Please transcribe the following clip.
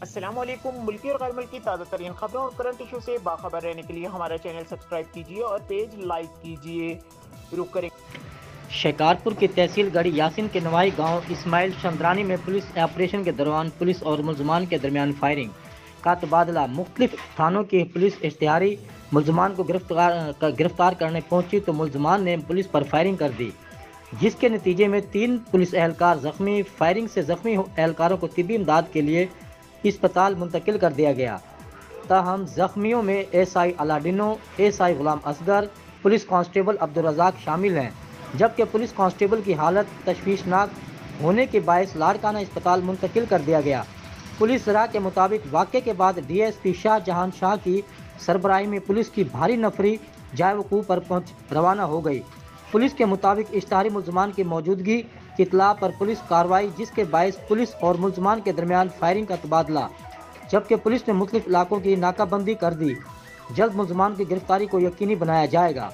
السلام علیکم۔ ملکی اور غیر ملکی تازہ ترین خبروں اور کرنٹ ایشو سے باخبر رہنے کے لیے ہمارا چینل سبسکرائب کیجیے اور پیج لائک کیجیے۔ رک کریں شکارپور کی تحصیل گڑھی یاسین کے نوائی گاؤں اسماعیل چندرانی میں پولیس آپریشن کے دوران پولیس اور ملزمان کے درمیان فائرنگ کا تبادلہ۔ مختلف تھانوں کی پولیس اشتہاری ملزمان کو گرفتار کرنے پہنچی تو ملزمان نے پولیس پر فائرنگ کر دی، جس کے نتیجے میں 3 پولیس اہلکار زخمی۔ فائرنگ سے زخمی اہلکاروں کو طبی امداد کے لیے اسپتال منتقل کر دیا گیا، تاہم زخمیوں میں S I الاڈینو، S I Ghulam Asghar, police constable Abdul Razzaq شامل ہیں، جبکہ پولیس کانسٹیبل کی حالت تشویشناک ہونے کے باعث لاڑکانہ اسپتال منتقل کر دیا گیا۔ پولیس ذرائع کے مطابق واقعے کے بعد D S P Shah Jahan شاہ کی سربراہی میں پولیس کی بھاری نفری جائے وقوع پر روانہ ہو گئی۔ پولیس کے مطابق اشتہاری ملزمان کی موجودگی کی اطلاع پر پولیس کارروائی، جس کے باعث پولیس اور ملزمان کے درمیان فائرنگ کا تبادلہ، جبکہ پولیس نے مختلف علاقوں کی ناکہ بندی کر دی۔ جلد ملزمان کی گرفتاری کو یقینی بنایا جائے گا۔